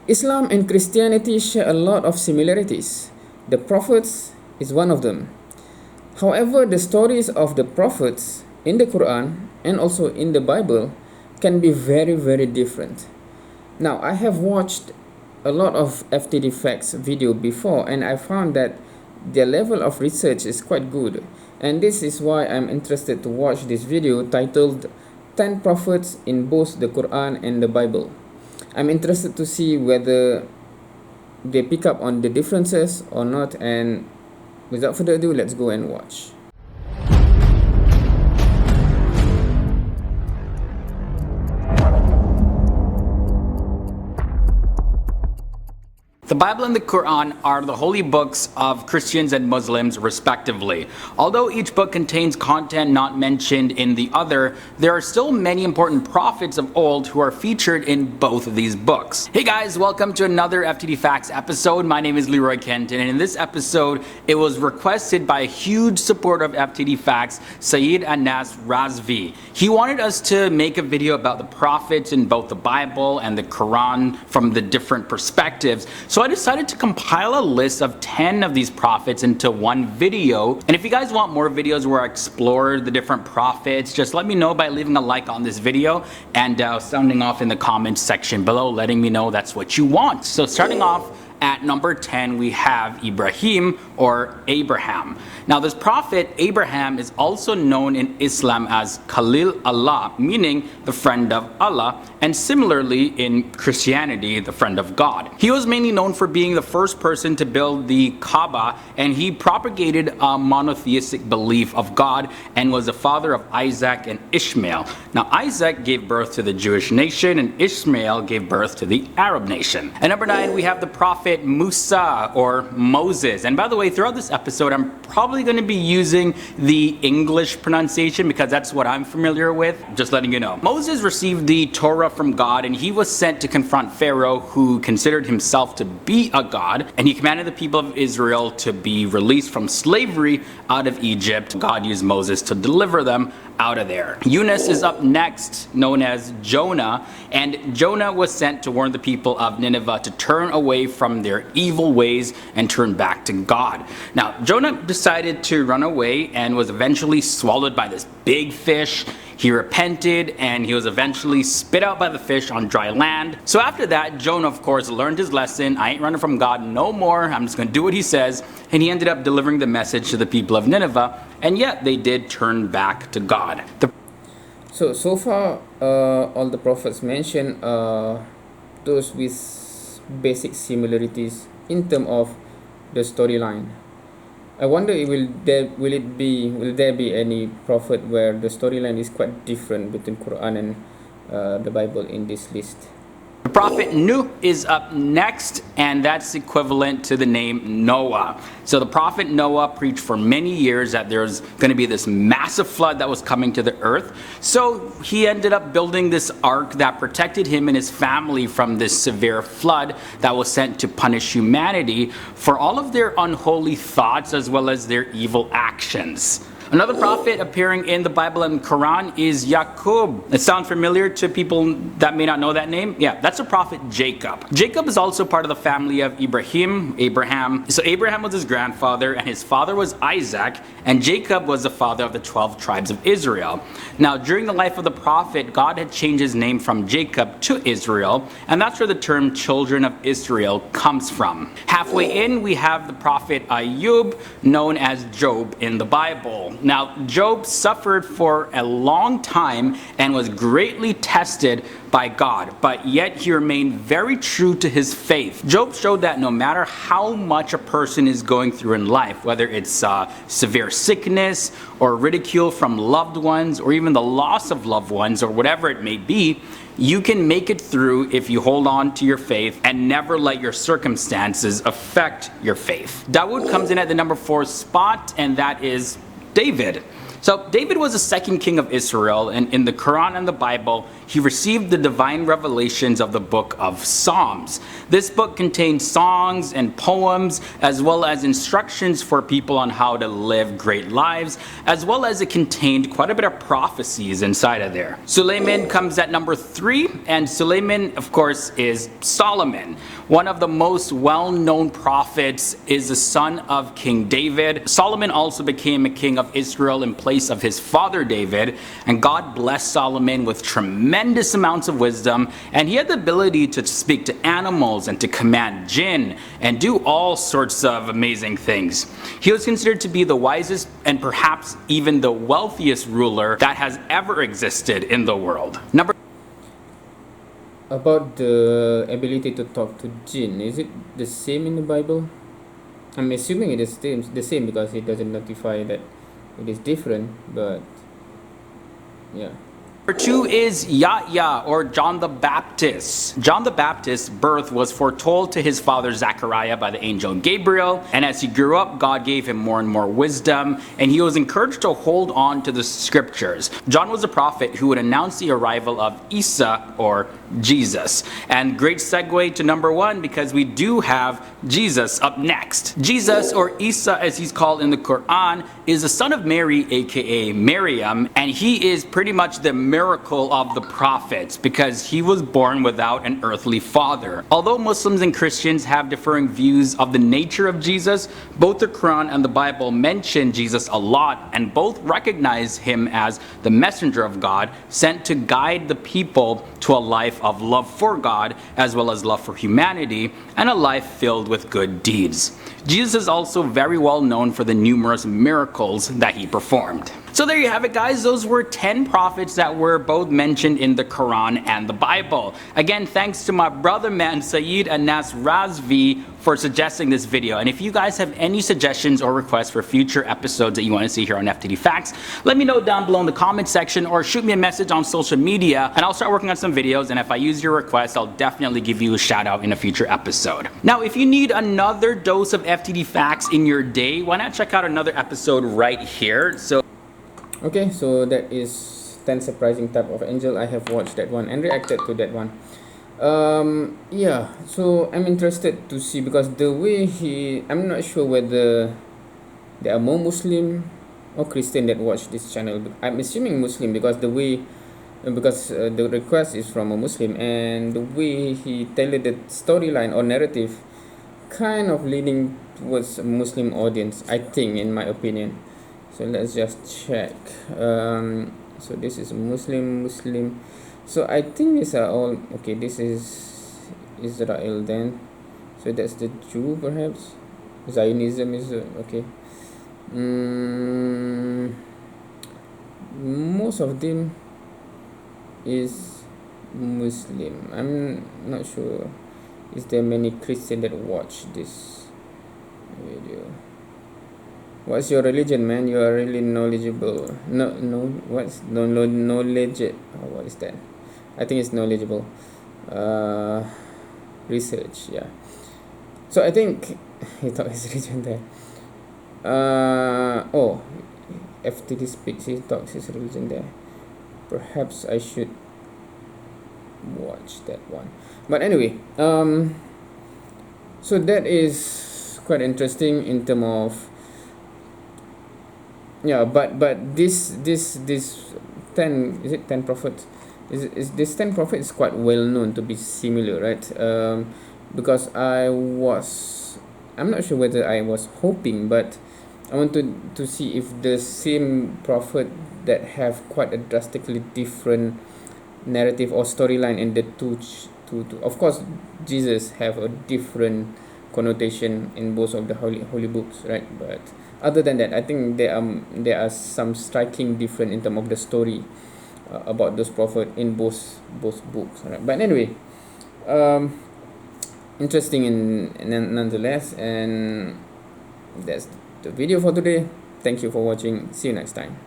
Islam and Christianity share a lot of similarities. The prophets is one of them. However, the stories of the prophets in the Quran and also in the Bible can be very, very different. Now, I have watched a lot of FTD Facts video before, and I found that their level of research is quite good. And this is why I'm interested to watch this video titled 10 Prophets in both the Quran and the Bible. I'm interested to see whether they pick up on the differences or not, and without further ado, let's go and watch. The Bible and the Quran are the holy books of Christians and Muslims respectively. Although each book contains content not mentioned in the other, there are still many important prophets of old who are featured in both of these books. Hey guys, welcome to another FTD Facts episode. My name is Leroy Kenton, and in this episode, it was requested by a huge supporter of FTD Facts, Saeed Anas Razvi. He wanted us to make a video about the prophets in both the Bible and the Quran from the different perspectives. So I decided to compile a list of 10 of these prophets into one video. And if you guys want more videos where I explore the different prophets, just let me know by leaving a like on this video and sounding off in the comments section below, letting me know that's what you want. So starting off at number 10, we have Ibrahim, or Abraham. Now this prophet Abraham is also known in Islam as Khalil Allah, meaning the friend of Allah, and similarly in Christianity, the friend of God. He was mainly known for being the first person to build the Kaaba, and he propagated a monotheistic belief of God and was the father of Isaac and Ishmael. Now Isaac gave birth to the Jewish nation, and Ishmael gave birth to the Arab nation. At number 9, we have the prophet Musa, or Moses. And by the way, throughout this episode, I'm probably going to be using the English pronunciation because that's what I'm familiar with, just letting you know. Moses received the Torah from God, and he was sent to confront Pharaoh, who considered himself to be a god, and he commanded the people of Israel to be released from slavery out of Egypt. God used Moses to deliver them out of there. Yunus is up next, known as Jonah, and Jonah was sent to warn the people of Nineveh to turn away from their evil ways and turn back to God. Now, Jonah decided to run away and was eventually swallowed by this big fish. He repented and he was eventually spit out by the fish on dry land. So after that, Jonah, of course, learned his lesson. I ain't running from God no more. I'm just going to do what he says. And he ended up delivering the message to the people of Nineveh. And yet they did turn back to God. So far, all the prophets mentioned those with basic similarities in terms of the storyline. I wonder will there be any prophet where the storyline is quite different between Quran and the Bible in this list. The prophet Nuh is up next, and that's equivalent to the name Noah. So the prophet Noah preached for many years that there's going to be this massive flood that was coming to the earth. So he ended up building this ark that protected him and his family from this severe flood that was sent to punish humanity for all of their unholy thoughts as well as their evil actions. Another prophet appearing in the Bible and Quran is Yaqub. It sounds familiar to people that may not know that name? Yeah, that's the prophet Jacob. Jacob is also part of the family of Abraham. So Abraham was his grandfather, and his father was Isaac, and Jacob was the father of the 12 tribes of Israel. Now, during the life of the prophet, God had changed his name from Jacob to Israel, and that's where the term children of Israel comes from. Halfway in, we have the prophet Ayub, known as Job in the Bible. Now, Job suffered for a long time and was greatly tested by God, but yet he remained very true to his faith. Job showed that no matter how much a person is going through in life, whether it's severe sickness or ridicule from loved ones or even the loss of loved ones or whatever it may be, you can make it through if you hold on to your faith and never let your circumstances affect your faith. Dawood comes in at the number 4 spot, and that is David. So David was the second king of Israel, and in the Quran and the Bible, he received the divine revelations of the book of Psalms. This book contains songs and poems, as well as instructions for people on how to live great lives, as well as it contained quite a bit of prophecies inside of there. Suleiman comes at number 3, and Suleiman, of course, is Solomon. One of the most well-known prophets, is the son of King David. Solomon also became a king of Israel in place of his father David, and God blessed Solomon with tremendous amounts of wisdom, and he had the ability to speak to animals and to command jinn and do all sorts of amazing things. He was considered to be the wisest and perhaps even the wealthiest ruler that has ever existed in the world. About the ability to talk to jinn, is it the same in the Bible? I'm assuming it is the same because it doesn't notify that it is different, but yeah. Number 2 is Yahya, or John the Baptist. John the Baptist's birth was foretold to his father Zechariah by the angel Gabriel, and as he grew up, God gave him more and more wisdom, and he was encouraged to hold on to the scriptures. John was a prophet who would announce the arrival of Isa, or Jesus. And great segue to number 1, because we do have Jesus up next. Jesus, or Isa as he's called in the Quran, is the son of Mary, aka Maryam, and he is pretty much the miracle of the prophets because he was born without an earthly father. Although Muslims and Christians have differing views of the nature of Jesus, both the Quran and the Bible mention Jesus a lot, and both recognize him as the messenger of God sent to guide the people to a life of love for God as well as love for humanity, and a life filled with good deeds. Jesus is also very well known for the numerous miracles that he performed. So there you have it, guys. Those were 10 prophets that were both mentioned in the Quran and the Bible. Again, thanks to my brother man Saeed Anas Razvi for suggesting this video. And if you guys have any suggestions or requests for future episodes that you want to see here on FTD Facts, let me know down below in the comment section or shoot me a message on social media and I'll start working on some videos, and if I use your request, I'll definitely give you a shout out in a future episode. Now, if you need another dose of FTD Facts in your day, why not check out another episode right here. Okay, so that is 10 surprising type of angel. I have watched that one and reacted to that one. Yeah, so I'm interested to see, because the way I'm not sure whether there are more Muslim or Christian that watch this channel. I'm assuming Muslim because the request is from a Muslim, and the way he tailored the storyline or narrative kind of leaning towards a Muslim audience, I think, in my opinion. So let's just check. So this is Muslim. So I think these are all okay. This is Israel then. So that's the Jew, perhaps. Zionism is okay. Most of them is Muslim. I'm not sure. Is there many Christian that watch this video? What's your religion, man? You are really knowledgeable. What's knowledge? Oh, what is that? I think it's knowledgeable. Research, yeah. So I think he thought his religion there. Oh, FTD speaks. He talks his religion there. Perhaps I should watch that one. But anyway, so that is quite interesting in terms of. Yeah, but this 10, is it 10 prophets? Is this 10 prophets quite well known to be similar, right? Because I'm not sure whether I was hoping, but I wanted to see if the same prophet that have quite a drastically different narrative or storyline in the two. Of course, Jesus have a different connotation in both of the holy books, right? But other than that, I think there are some striking difference in terms of the story about those prophets in both books, right? But anyway, interesting nonetheless, and that's the video for today. Thank you for watching. See you next time.